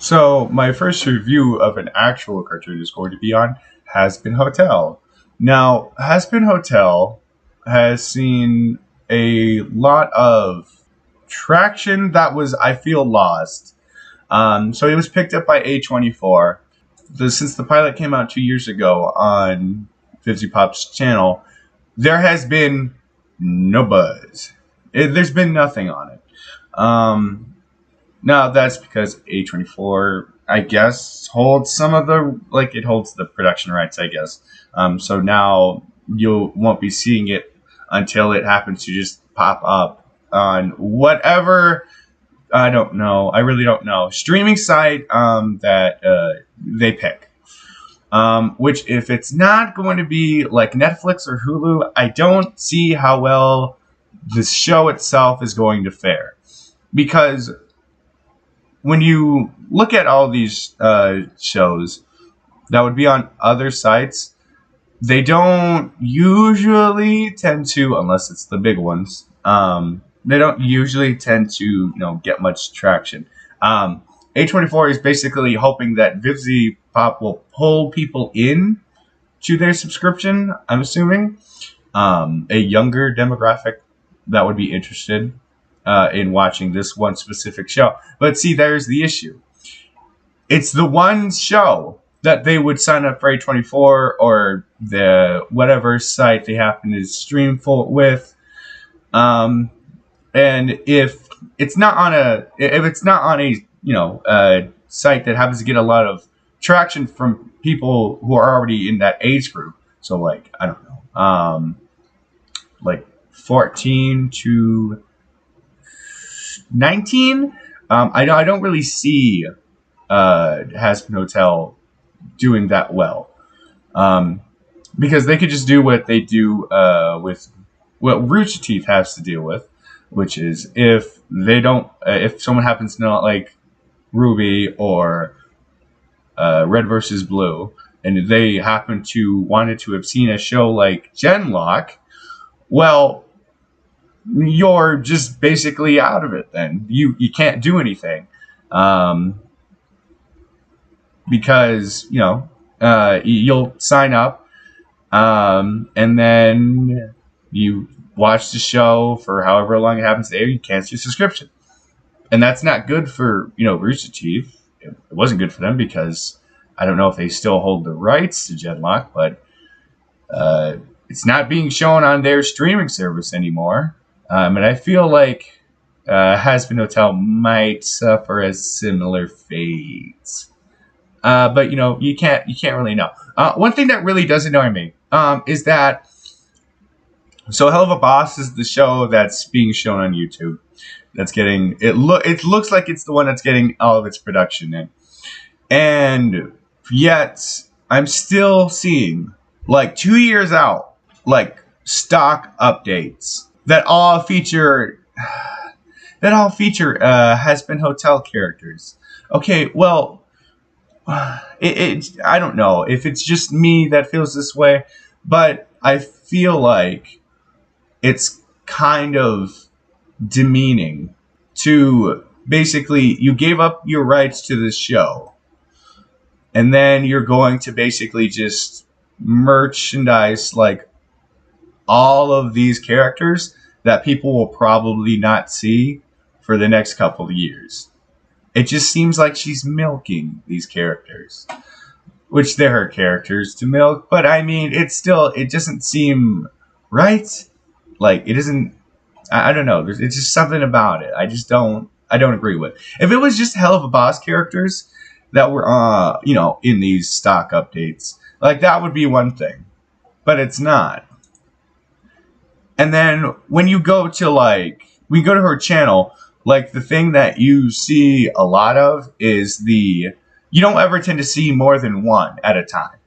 So my first review of an actual cartoon is going to be on Hazbin Hotel. Now, Hazbin Hotel has seen a lot of traction that was, I feel, lost. So it was picked up by A24. Since the pilot came out 2 years ago on Fizzy Pop's channel, there has been no buzz. There's been nothing on it. No, that's because A24, I guess, holds some of it holds the production rights, I guess. So now you won't be seeing it until it happens to just pop up on whatever, I don't know, I really don't know, streaming site that they pick. Which, if it's not going to be like Netflix or Hulu, I don't see how well the show itself is going to fare. Because when you look at all these shows that would be on other sites, they don't usually tend to, unless it's the big ones, they don't usually tend to get much traction. A24 is basically hoping that Vivzy Pop will pull people in to their subscription, I'm assuming. A younger demographic that would be interested in watching this one specific show. But see, there's the issue. It's the one show that they would sign up for A24 or the whatever site they happen to stream for with. And if it's not on a site that happens to get a lot of traction from people who are already in that age group, so like, I don't know, like 14 to 19, I don't really see Hazbin Hotel doing that well, because they could just do what they do with what Rooster Teeth has to deal with, which is if someone happens to not like Ruby or Red versus Blue, and they happen to wanted to have seen a show like Genlock, well, you're just basically out of it then. You can't do anything. Because, you'll sign up, and then you watch the show for however long it happens to air, you cancel your subscription. And that's not good for, Rooster Teeth. It wasn't good for them because I don't know if they still hold the rights to Genlock, but it's not being shown on their streaming service anymore. And I feel like Hazbin Hotel might suffer a similar fate. But you can't really know. One thing that really does annoy me is that So Hell of a Boss is the show that's being shown on YouTube. That's getting it looks like it's the one that's getting all of its production in. And yet I'm still seeing, like, 2 years out, like, stock updates that all feature Hazbin Hotel characters. Okay, well, I don't know if it's just me that feels this way, but I feel like it's kind of demeaning to basically, you gave up your rights to this show, and then you're going to basically just merchandise like all of these characters that people will probably not see for the next couple of years. It just seems like she's milking these characters, which they're her characters to milk, but I mean, it doesn't seem right. Like, it isn't, I don't know, it's just something about it I don't agree with. If it was just Hell of a Boss characters that were, in these stock updates, like, that would be one thing, but it's not. And then when you go to her channel, like, the thing that you see a lot of is you don't ever tend to see more than one at a time.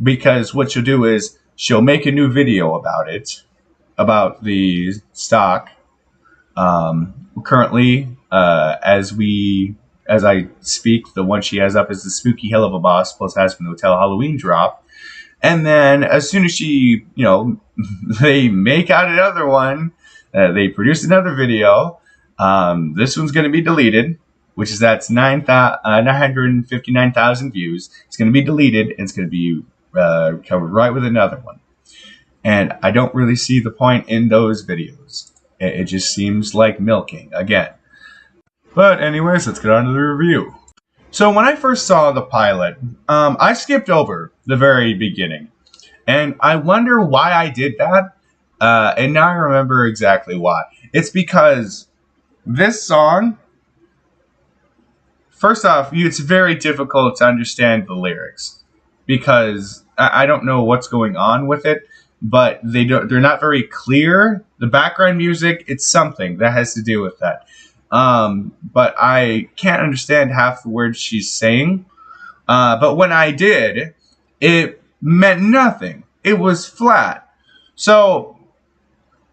Because what she'll do is she'll make a new video about it, about the stock. Currently, as I speak, the one she has up is the Spooky Hell of a Boss plus Hazbin Hotel Halloween drop. And then as soon as she, they make out another one, they produce another video. This one's going to be deleted. which is that's 959,000 views. It's going to be deleted, and it's going to be covered right with another one. And I don't really see the point in those videos. It just seems like milking again. But anyways, let's get on to the review. So when I first saw the pilot, I skipped over the very beginning. And I wonder why I did that. And now I remember exactly why. It's because this song, first off, it's very difficult to understand the lyrics. Because I don't know what's going on with it. But they're not very clear. The background music, it's something that has to do with that. But I can't understand half the words she's saying. But when I did, it meant nothing. It was flat. So,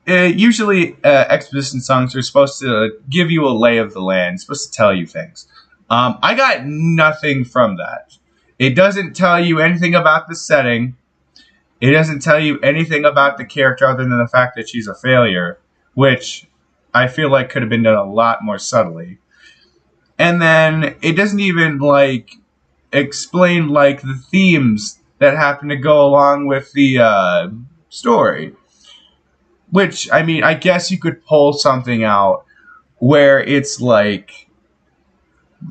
usually exposition songs are supposed to give you a lay of the land, supposed to tell you things. I got nothing from that. It doesn't tell you anything about the setting. It doesn't tell you anything about the character other than the fact that she's a failure, which I feel like could have been done a lot more subtly. And then it doesn't even explain the themes that happen to go along with the story. Which, I mean, I guess you could pull something out where it's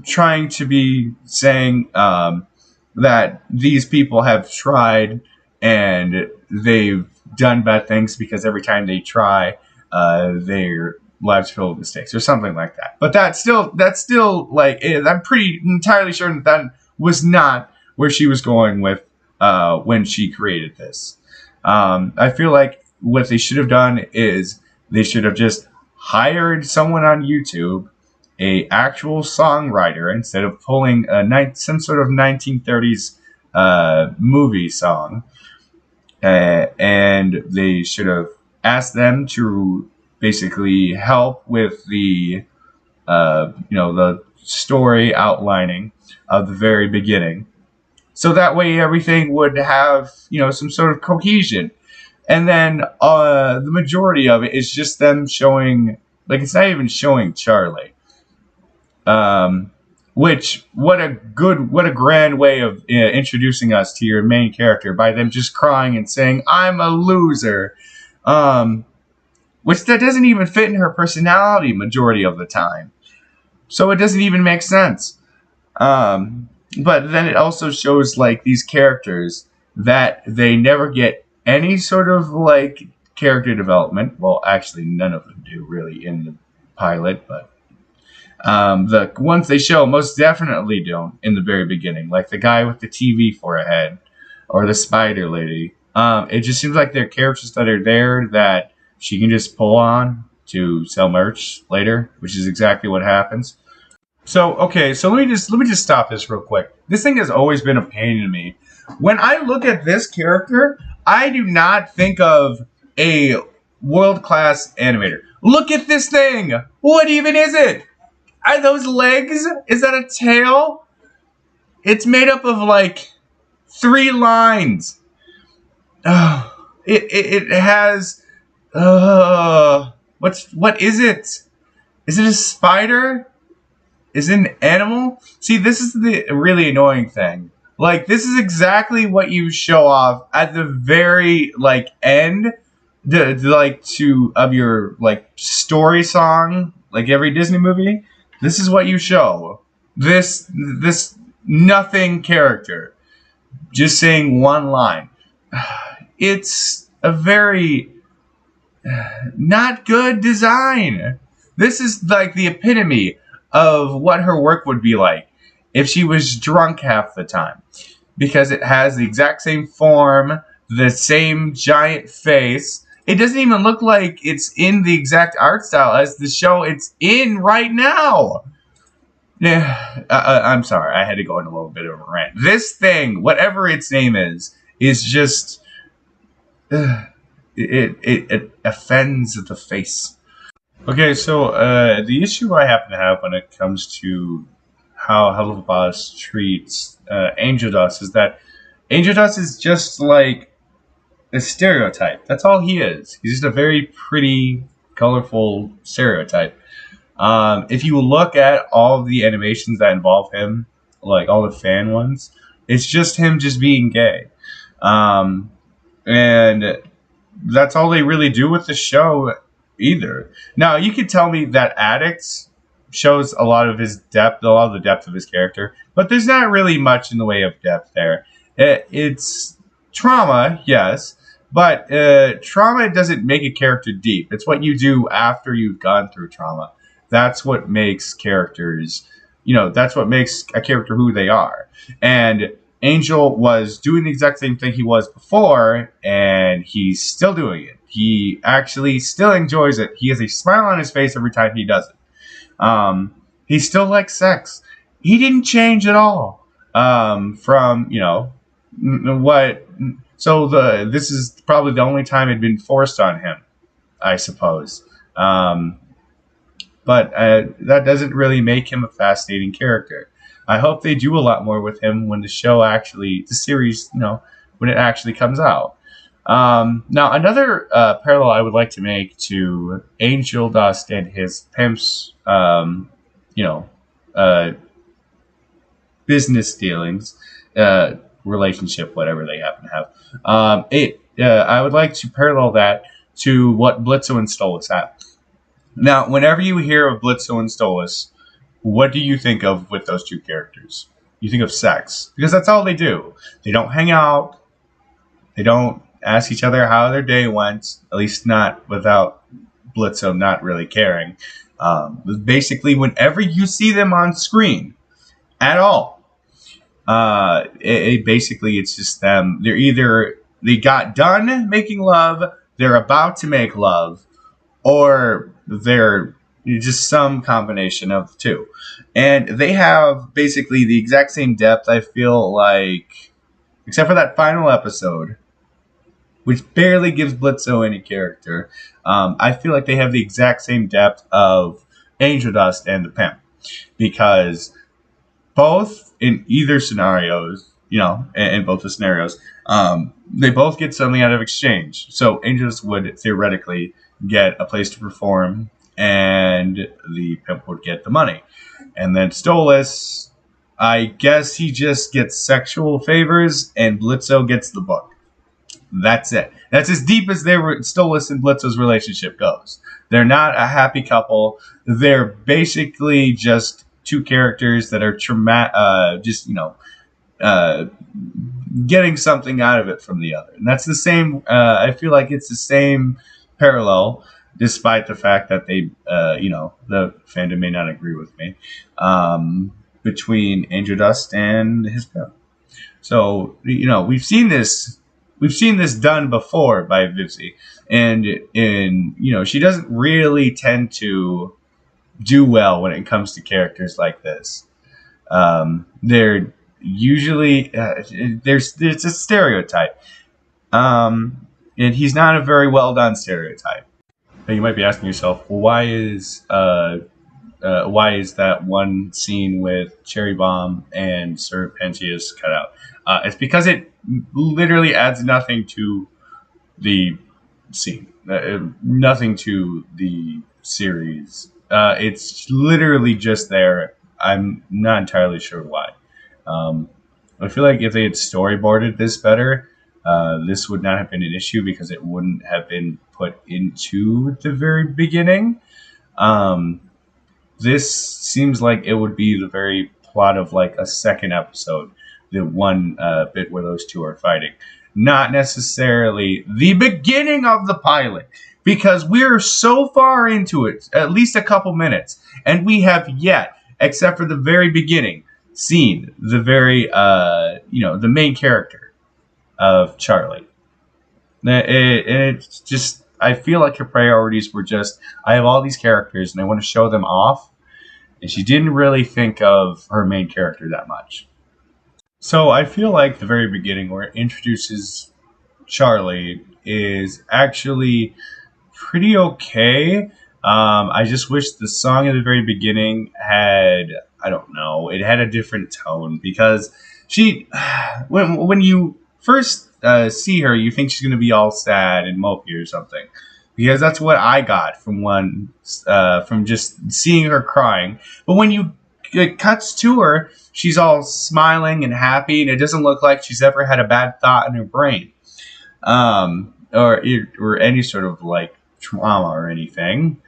trying to be saying that these people have tried and they've done bad things because every time they try, their lives filled with mistakes or something like that. But that's still I'm pretty entirely sure that was not where she was going with when she created this. I feel like what they should have done is they should have just hired someone on YouTube, a actual songwriter, instead of pulling some sort of 1930s movie song. And they should have asked them to basically help with the the story outlining of the very beginning, so that way everything would have some sort of cohesion. And then the majority of it is just them showing, it's not even showing Charlie. Which what a grand way of introducing us to your main character by them just crying and saying I'm a loser, which that doesn't even fit in her personality majority of the time, so it doesn't even make sense. But then it also shows these characters that they never get any sort of character development. Well, actually, none of them do really in the pilot, but the ones they show most definitely don't in the very beginning, like the guy with the TV for a head or the spider lady. It just seems like they're characters that are there that she can just pull on to sell merch later, which is exactly what happens. So, okay, so let me just stop this real quick. This thing has always been a pain in me. When I look at this character, I do not think of a world-class animator. Look at this thing! What even is it? Are those legs? Is that a tail? It's made up of 3 lines. It has what is it? Is it a spider? Is it an animal? See, this is the really annoying thing. This is exactly what you show off at the very end of your story song, every Disney movie. This is what you show. This nothing character just saying one line. It's a very not good design. This is the epitome of what her work would be like if she was drunk half the time, because it has the exact same form, the same giant face. It doesn't even look like it's in the exact art style as the show it's in right now. Yeah, I'm sorry. I had to go in a little bit of a rant. This thing, whatever its name is just... It offends the face. Okay, so the issue I happen to have when it comes to how Helluva Boss treats Angel Dust is that Angel Dust is just a stereotype. That's all he is. He's just a very pretty, colorful stereotype. If you look at all of the animations that involve him, like all the fan ones, it's just him just being gay. And that's all they really do with the show either. Now, you could tell me that Addicts shows a lot of his depth, a lot of the depth of his character, but there's not really much in the way of depth there. It's trauma, yes, but trauma doesn't make a character deep. It's what you do after you've gone through trauma. That's what makes characters, that's what makes a character who they are. And Angel was doing the exact same thing he was before, and he's still doing it. He actually still enjoys it. He has a smile on his face every time he does it. He still likes sex. He didn't change at all from what. So this is probably the only time it'd been forced on him, I suppose. But that doesn't really make him a fascinating character. I hope they do a lot more with him when the series, when it actually comes out. Now, another parallel I would like to make to Angel Dust and his pimp's, business dealings, relationship, whatever they happen to have. I would like to parallel that to what Blitzo and Stolas have. Now, whenever you hear of Blitzo and Stolas, what do you think of with those two characters? You think of sex, because that's all they do. They don't hang out. They don't ask each other how their day went, at least not without Blitzo not really caring. Basically, whenever you see them on screen at all, basically it's just them. They got done making love, they're about to make love, or they're just some combination of the two. And they have basically the exact same depth, I feel like, except for that final episode, which barely gives Blitzo any character. I feel like they have the exact same depth of Angel Dust and the Pimp. Because both in either scenarios, in both the scenarios, they both get something out of exchange. So Angel Dust would theoretically get a place to perform, and the Pimp would get the money. And then Stolas, I guess he just gets sexual favors, and Blitzo gets the book. That's it. That's as deep as Stolas and Blitzo's relationship goes. They're not a happy couple. They're basically just two characters that are getting something out of it from the other. And that's the same. I feel like it's the same parallel, despite the fact that they, the fandom may not agree with me, between Angel Dust and his Pimp. So, we've seen this done before by Vivzy, and she doesn't really tend to do well when it comes to characters like this. They're usually there's a stereotype, and he's not a very well done stereotype. Now you might be asking yourself, well, why is that one scene with Cherry Bomb and Sir Pentious cut out? It's because it literally adds nothing to the scene, nothing to the series. It's literally just there. I'm not entirely sure why. I feel like if they had storyboarded this better, this would not have been an issue because it wouldn't have been put into the very beginning. This seems like it would be the very plot of like a second episode, the one bit where those two are fighting. Not necessarily the beginning of the pilot, because we're so far into it, at least a couple minutes, and we have yet, except for the very beginning, seen the very, the main character of Charlie. It's just, I feel like her priorities were just, I have all these characters and I want to show them off, and she didn't really think of her main character that much. So I feel like the very beginning where it introduces Charlie is actually pretty okay. I just wish the song at the very beginning had, it had a different tone, because she, when you first see her, you think she's going to be all sad and mopey or something. because that's what I got from just seeing her crying. But when it cuts to her, she's all smiling and happy, and it doesn't look like she's ever had a bad thought in her brain, or any sort of like trauma or anything.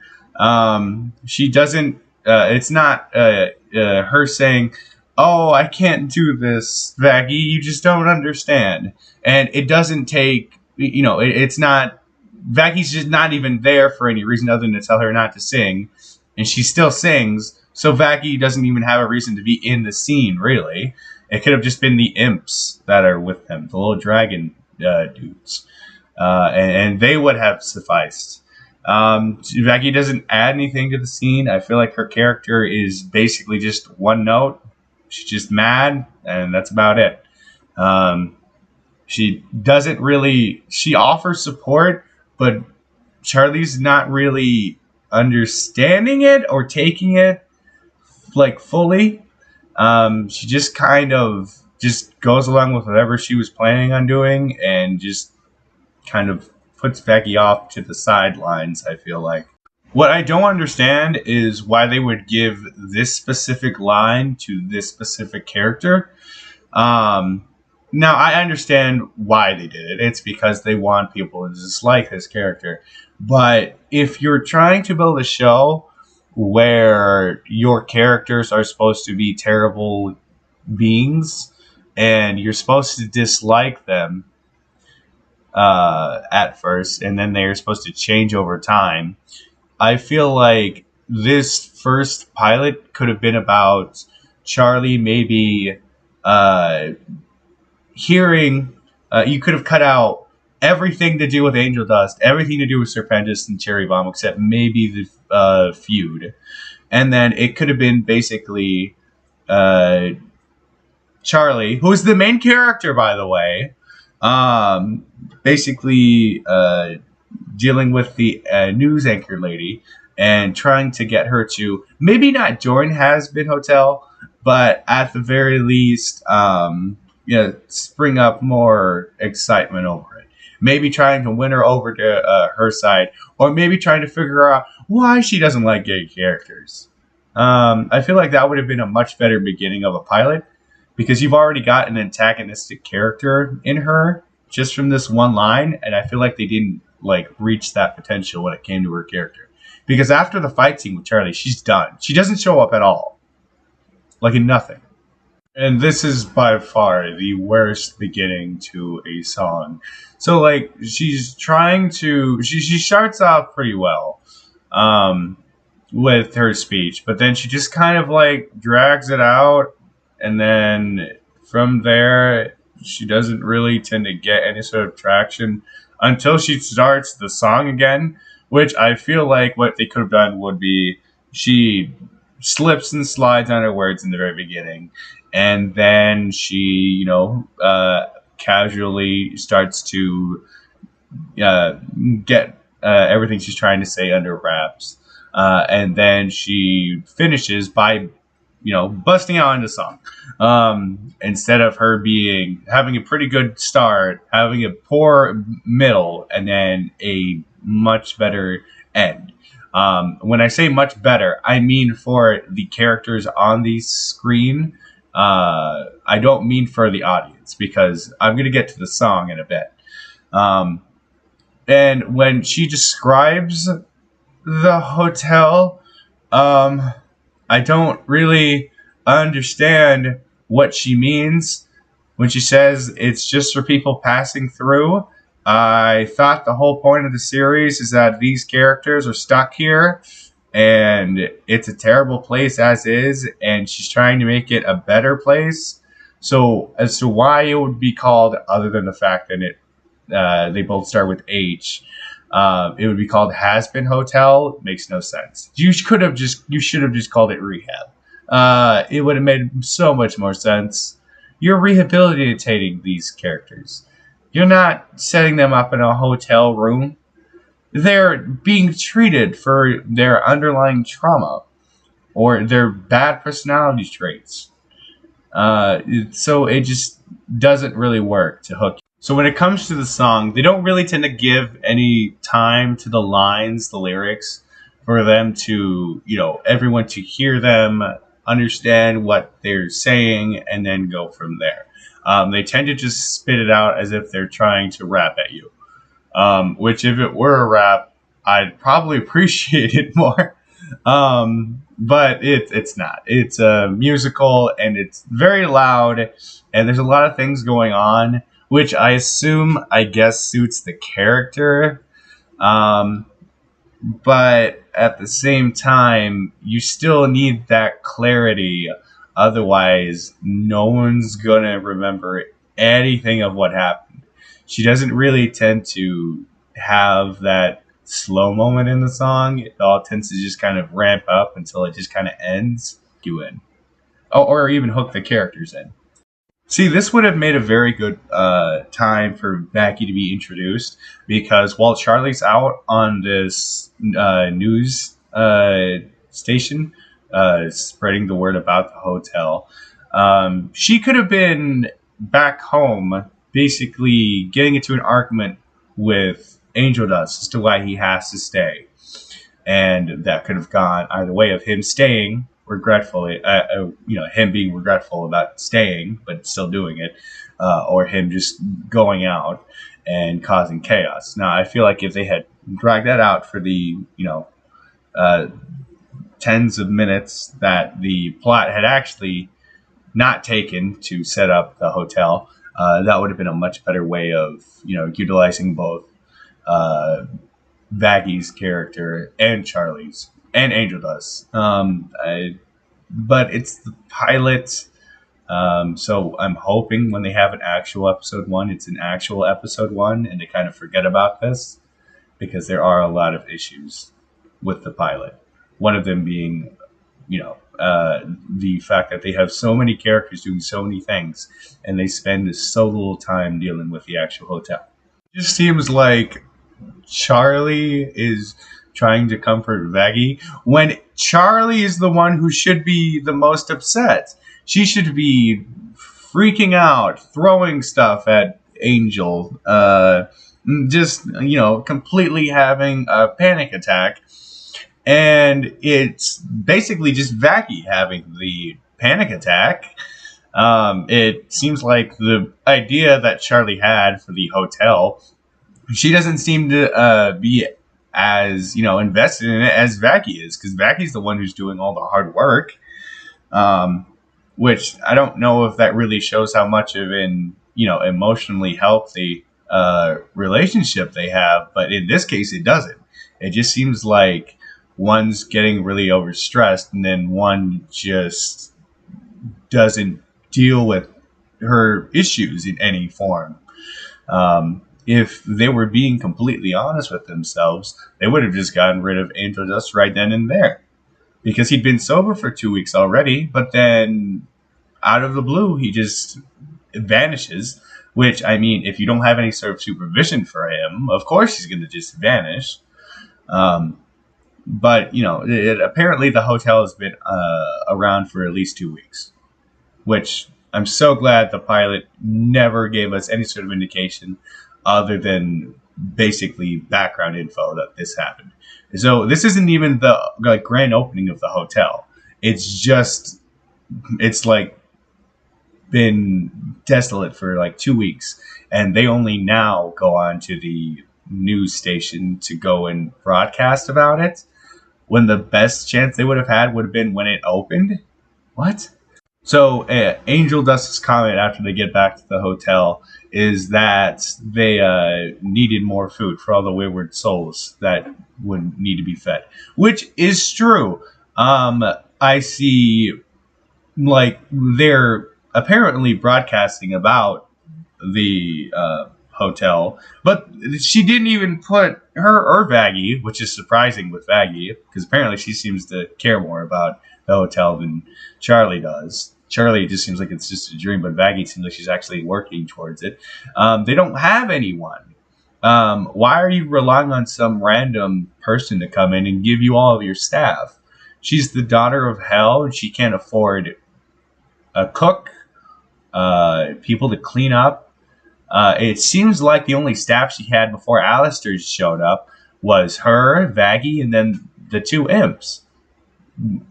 She doesn't. It's not her saying, "Oh, I can't do this, Vaggie. You just don't understand." And it doesn't take. It's not. Vaggie's just not even there for any reason other than to tell her not to sing, and she still sings. So Vaggie doesn't even have a reason to be in the scene, really. It could have just been the imps that are with him, the little dragon dudes, and they would have sufficed. Vaggie doesn't add anything to the scene. I feel like her character is basically just one note. She's just mad, and that's about it. She doesn't really. She offers support, but Charlie's not really understanding it or taking it like fully. She just kind of just goes along with whatever she was planning on doing, and just kind of puts Becky off to the sidelines, I feel like. What I don't understand is why they would give this specific line to this specific character. Um, Now, I understand why they did it. It's because they want people to dislike this character. But if you're trying to build a show where your characters are supposed to be terrible beings and you're supposed to dislike them at first, and then they're supposed to change over time. I feel like this first pilot could have been about Charlie maybe hearing. You could have cut out everything to do with Angel Dust, everything to do with Serpentis and Cherry Bomb, except maybe the feud. And then it could have been basically uh, Charlie, who is the main character, by the way, basically dealing with the news anchor lady and trying to get her to maybe not join Hazbin Hotel, but at the very least, spring up more excitement over it. Maybe trying to win her over to her side, or maybe trying to figure out why she doesn't like gay characters. I feel like that would have been a much better beginning of a pilot because you've already got an antagonistic character in her just from this one line, and I feel like they didn't like reach that potential when it came to her character. Because after the fight scene with Charlie, she's done. She doesn't show up at all, like in nothing. And this is by far the worst beginning to a song. So like she's trying to she starts off pretty well. Um with her speech, but then she just kind of like drags it out, and then from there she doesn't really tend to get any sort of traction until she starts the song again, which I feel like what they could have done would be she slips and slides on her words in the very beginning, and then she casually starts to uh, get everything she's trying to say under wraps, and then she finishes by busting out into song. Instead of her having a pretty good start, having a poor middle, and then a much better end. When I say much better, I mean for the characters on the screen. I don't mean for the audience, because I'm going to get to the song in a bit. Um, and when she describes the hotel, um, I don't really understand what she means when she says it's just for people passing through. I thought the whole point of the series is that these characters are stuck here, and it's a terrible place as is, and she's trying to make it a better place. So as to why it would be called, other than the fact that they both start with H, it would be called Hazbin Hotel. Makes no sense. You should have just called it Rehab. It would have made so much more sense. You're rehabilitating these characters. You're not setting them up in a hotel room. They're being treated for their underlying trauma or their bad personality traits. So it just doesn't really work to hook you. So when it comes to the song, they don't really tend to give any time to the lines, the lyrics, for them to, everyone to hear them, understand what they're saying, and then go from there. They tend to just spit it out as if they're trying to rap at you. Which, if it were a rap, I'd probably appreciate it more. But it's not. It's a musical, and it's very loud, and there's a lot of things going on, which I guess, suits the character. Um, but at the same time, you still need that clarity. Otherwise, no one's gonna remember anything of what happened. She doesn't really tend to have that slow moment in the song. It all tends to just kind of ramp up until it just kind of ends. You in, or even hook the characters in. See, this would have made a very good time for Becky to be introduced, because while Charlie's out on this news station, spreading the word about the hotel, she could have been back home, basically getting into an argument with Angel Dust as to why he has to stay. And that could have gone either way, of him staying regretfully, him being regretful about staying but still doing it, or him just going out and causing chaos. Now, I feel like if they had dragged that out for the uh, tens of minutes that the plot had actually not taken to set up the hotel, that would have been a much better way of utilizing both uh, Vaggy's character and Charlie's and Angel does. But it's the pilot, so I'm hoping when they have an actual episode one, it's an actual episode one, and they kind of forget about this, because there are a lot of issues with the pilot. One of them being, the fact that they have so many characters doing so many things, and they spend so little time dealing with the actual hotel. It just seems like Charlie is trying to comfort Vaggy when Charlie is the one who should be the most upset. She should be freaking out, throwing stuff at Angel, just, completely having a panic attack. And it's basically just Vaggy having the panic attack. It seems like the idea that Charlie had for the hotel, she doesn't seem to be as invested in it as Vaggy is, because Vaggy's the one who's doing all the hard work. Which I don't know if that really shows how much of an emotionally healthy relationship they have, but in this case, it doesn't. It just seems like one's getting really overstressed, and then one just doesn't deal with her issues in any form. If they were being completely honest with themselves, they would have just gotten rid of Angel Dust right then and there, because he'd been sober for 2 weeks already, but then out of the blue, he just vanishes. Which, I mean, if you don't have any sort of supervision for him, of course he's going to just vanish. But, apparently the hotel has been around for at least 2 weeks, which I'm so glad the pilot never gave us any sort of indication other than basically background info that this happened. So this isn't even the grand opening of the hotel. It's like been desolate for like 2 weeks, and they only now go on to the news station to go and broadcast about it, when the best chance they would have had would have been when it opened. What? So Angel Dust's comment after they get back to the hotel is that they needed more food for all the wayward souls that would need to be fed, which is true. I see, like, they're apparently broadcasting about the hotel, but she didn't even put her or Vaggy, which is surprising with Vaggy, because apparently she seems to care more about the hotel than Charlie does. Charlie just seems like it's just a dream, but Vaggy seems like she's actually working towards it. They don't have anyone. Why are you relying on some random person to come in and give you all of your staff? She's the daughter of hell, and she can't afford a cook, people to clean up, It seems like the only staff she had before Alistair showed up was her, Vaggie, and then the two imps.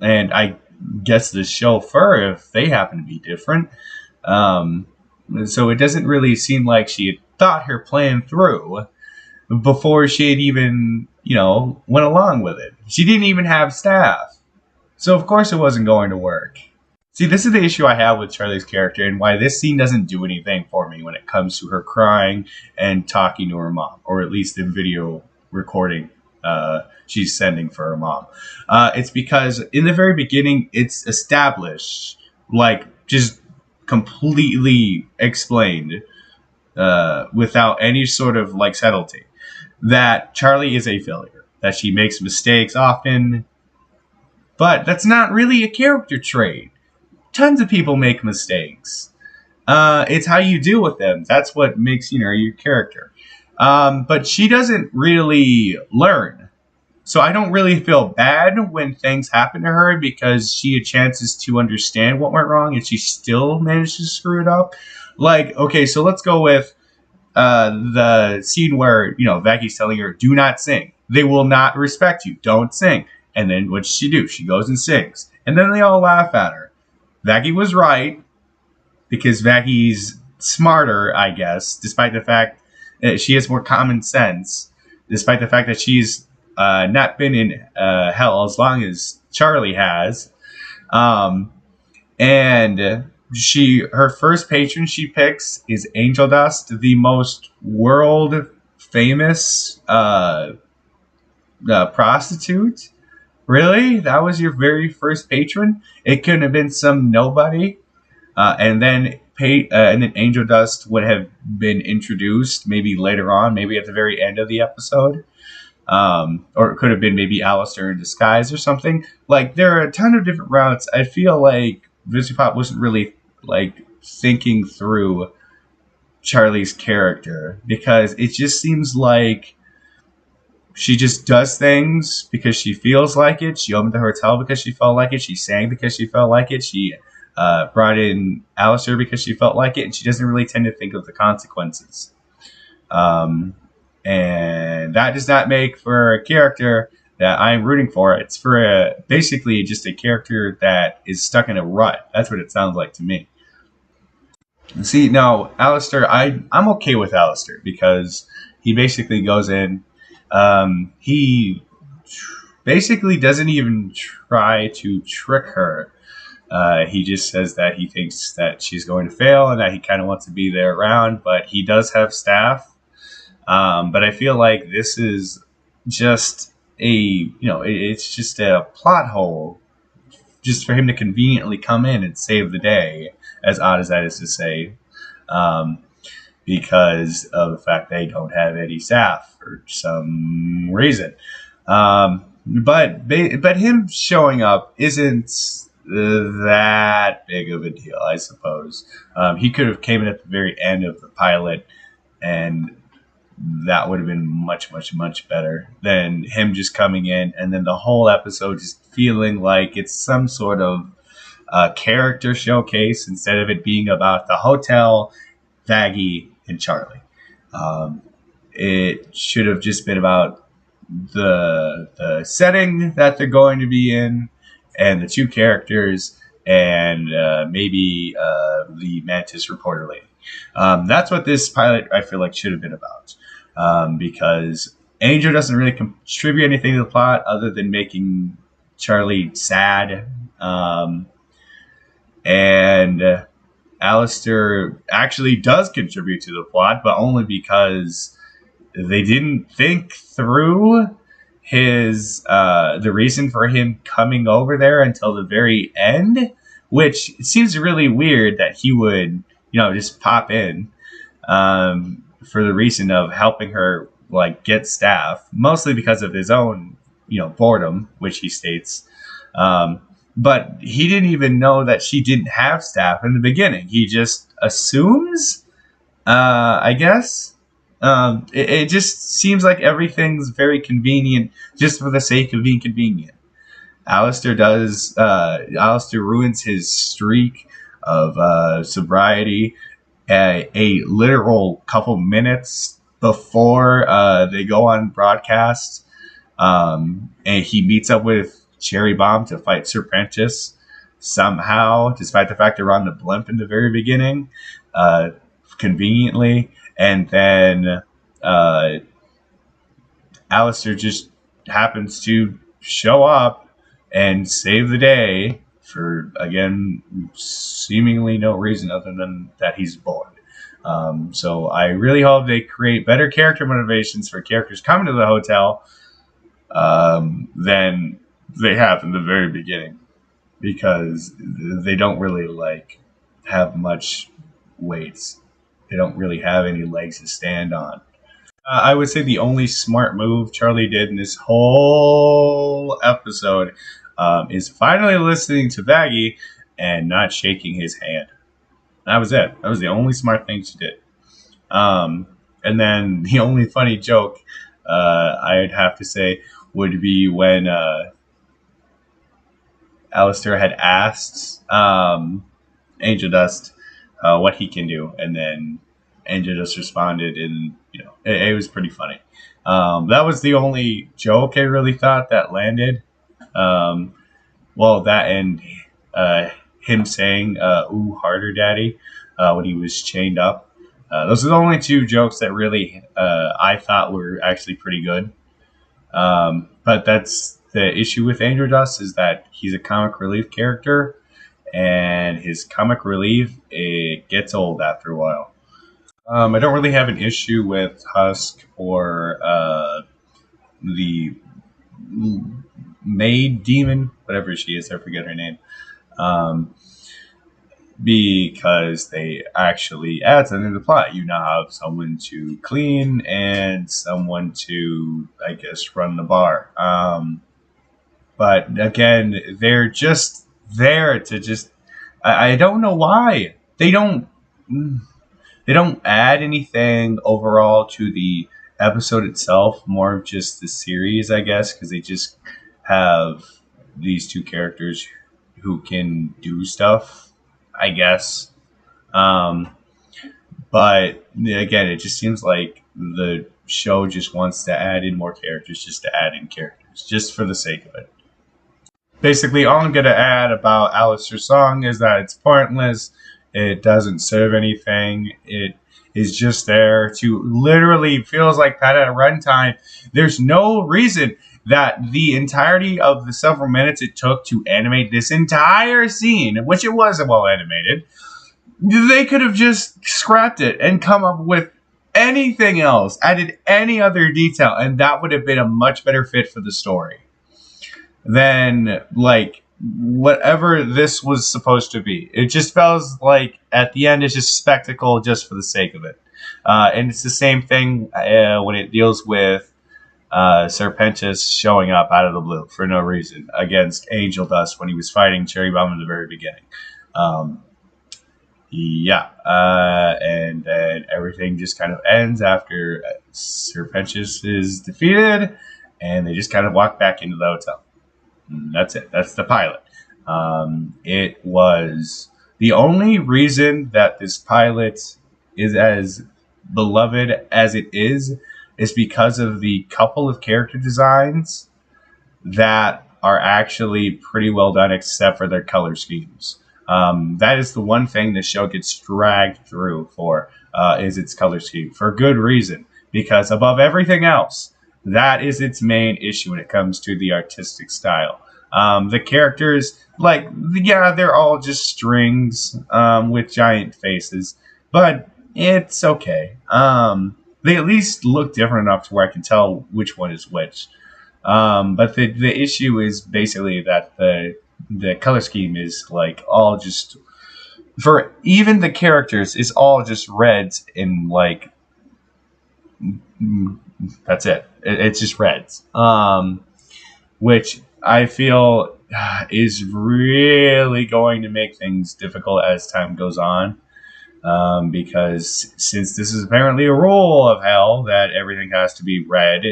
And I guess the chauffeur, if they happen to be different. Um, so it doesn't really seem like she had thought her plan through before she had even, went along with it. She didn't even have staff. So of course it wasn't going to work. See, this is the issue I have with Charlie's character and why this scene doesn't do anything for me when it comes to her crying and talking to her mom, or at least the video recording she's sending for her mom. It's because in the very beginning, it's established, like just completely explained without any sort of like subtlety, that Charlie is a failure, that she makes mistakes often, but that's not really a character trait. Tons of people make mistakes. It's how you deal with them. That's what makes your character. But she doesn't really learn. So I don't really feel bad when things happen to her because she had chances to understand what went wrong and she still managed to screw it up. Like, okay, so let's go with the scene where, Vaggie's telling her, do not sing. They will not respect you. Don't sing. And then what does she do? She goes and sings. And then they all laugh at her. Vaggie was right because Vaggie's smarter, I guess, despite the fact that she has more common sense, despite the fact that she's not been in hell as long as Charlie has. And her first patron she picks is Angel Dust, the most world famous prostitute. Really? That was your very first patron? It couldn't have been some nobody. And then Angel Dust would have been introduced maybe later on, maybe at the very end of the episode. Or it could have been maybe Alistair in disguise or something. Like, there are a ton of different routes. I feel like Visualpop wasn't really, thinking through Charlie's character because it just seems like she just does things because she feels like it. She opened the hotel because she felt like it. She sang because she felt like it. She brought in Alistair because she felt like it. And she doesn't really tend to think of the consequences. And that does not make for a character that I'm rooting for. It's for basically just a character that is stuck in a rut. That's what it sounds like to me. See, now, Alistair, I'm okay with Alistair because he basically goes in. He basically doesn't even try to trick her. He just says that he thinks that she's going to fail and that he kind of wants to be there around, but he does have staff. But I feel like this is just it's just a plot hole just for him to conveniently come in and save the day, as odd as that is to say. Because of the fact they don't have any staff for some reason. But him showing up isn't that big of a deal, I suppose. He could have came in at the very end of the pilot, and that would have been much, much, much better than him just coming in and then the whole episode just feeling like it's some sort of character showcase instead of it being about the hotel, Vaggie, and Charlie. It should have just been about the setting that they're going to be in and the two characters and maybe the Mantis reporter lady. That's what this pilot, I feel like, should have been about. Because Angel doesn't really contribute anything to the plot other than making Charlie sad. And Alistair actually does contribute to the plot, but only because they didn't think through the reason for him coming over there until the very end, which seems really weird that he would, just pop in for the reason of helping her get staff, mostly because of his own, boredom, which he states. But he didn't even know that she didn't have staff in the beginning. He just assumes, I guess. It just seems like everything's very convenient just for the sake of being convenient. Alistair ruins his streak of sobriety a literal couple minutes before they go on broadcast. And he meets up with Cherry Bomb to fight Serpentis somehow, despite the fact they're on the blimp in the very beginning, uh, conveniently. And then Alistair just happens to show up and save the day for, again, seemingly no reason other than that he's bored. So I really hope they create better character motivations for characters coming to the hotel than they have in the very beginning, because they don't really have much weights. They don't really have any legs to stand on. I would say the only smart move Charlie did in this whole episode is finally listening to Baggy and not shaking his hand. That was it. That was the only smart thing she did. And then the only funny joke I'd have to say would be when Alistair had asked Angel Dust what he can do, and then Angel Dust responded, and it was pretty funny. That was the only joke I really thought that landed. Well, that and him saying "Ooh, harder, Daddy" when he was chained up. Those are the only two jokes that really I thought were actually pretty good. But that's the issue with Angel Dust, is that he's a comic relief character, and his comic relief, it gets old after a while. I don't really have an issue with Husk or the maid demon, whatever she is. I forget her name. Because they actually add something to the plot. You now have someone to clean and someone to, I guess, run the bar. But again, they're just there to just. I don't know why they don't add anything overall to the episode itself. More of just the series, I guess, because they just have these two characters who can do stuff, I guess. But again, it just seems like the show just wants to add in more characters, just to add in characters, just for the sake of it. Basically, all I'm going to add about Alistair's song is that it's pointless. It doesn't serve anything. It is just there to literally feels like that at a runtime. There's no reason that the entirety of the several minutes it took to animate this entire scene, which it was well animated, they could have just scrapped it and come up with anything else, added any other detail, and that would have been a much better fit for the story than whatever this was supposed to be. It just feels like at the end it's just spectacle just for the sake of it. And it's the same thing when it deals with Serpentis showing up out of the blue for no reason against Angel Dust when he was fighting Cherry Bomb in the very beginning. And then everything just kind of ends after Serpentis is defeated, and they just kind of walk back into the hotel. And that's it. That's the pilot. It was the only reason that this pilot is as beloved as it is because of the couple of character designs that are actually pretty well done, except for their color schemes. That is the one thing the show gets dragged through for, is its color scheme, for good reason, because above everything else, that is its main issue when it comes to the artistic style. The characters, they're all just strings with giant faces, but it's okay. They at least look different enough to where I can tell which one is which. But the issue is basically that the color scheme is all just, for even the characters, is all just reds in that's it. It's just reds. Which I feel is really going to make things difficult as time goes on. Because since this is apparently a rule of hell that everything has to be red,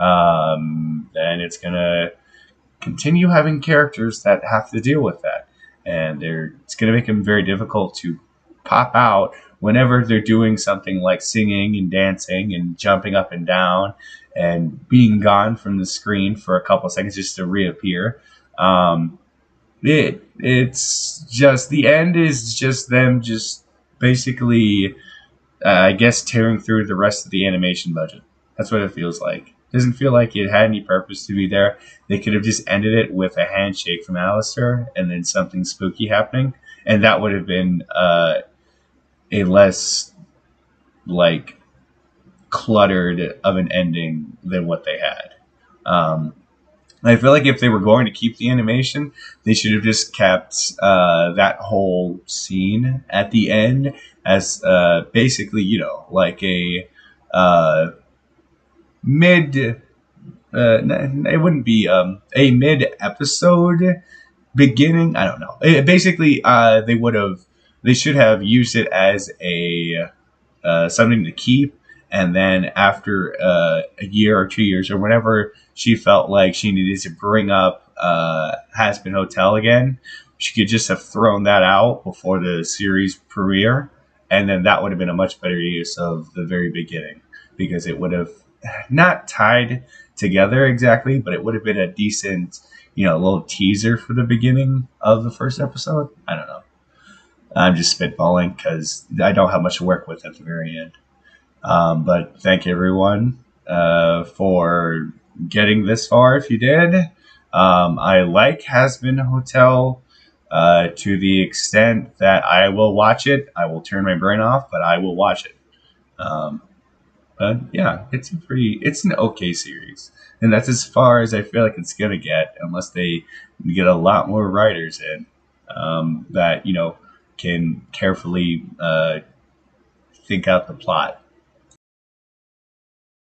then it's going to continue having characters that have to deal with that. And it's going to make them very difficult to pop out whenever they're doing something like singing and dancing and jumping up and down and being gone from the screen for a couple of seconds just to reappear. Um, it's just the end is just them just basically I guess tearing through the rest of the animation budget. That's what it feels like. It doesn't feel like it had any purpose to be there. They could have just ended it with a handshake from Alistair and then something spooky happening, and that would have been a less like cluttered of an ending than what they had. Um, I feel like if they were going to keep the animation, they should have just kept that whole scene at the end as basically, like a uh, mid. It wouldn't be a mid episode beginning. I don't know. Basically, they would have. They should have used it as a something to keep. And then after a year or 2 years or whenever she felt like she needed to bring up Hazbin Hotel again, she could just have thrown that out before the series premiere. And then that would have been a much better use of the very beginning because it would have not tied together exactly, but it would have been a decent, little teaser for the beginning of the first episode. I don't know. I'm just spitballing because I don't have much to work with at the very end. But thank everyone for getting this far if you did. I like Hazbin Hotel to the extent that I will watch it. I will turn my brain off, but I will watch it. Um, but yeah, it's an okay series. And that's as far as I feel like it's going to get unless they get a lot more writers in that, can carefully think out the plot.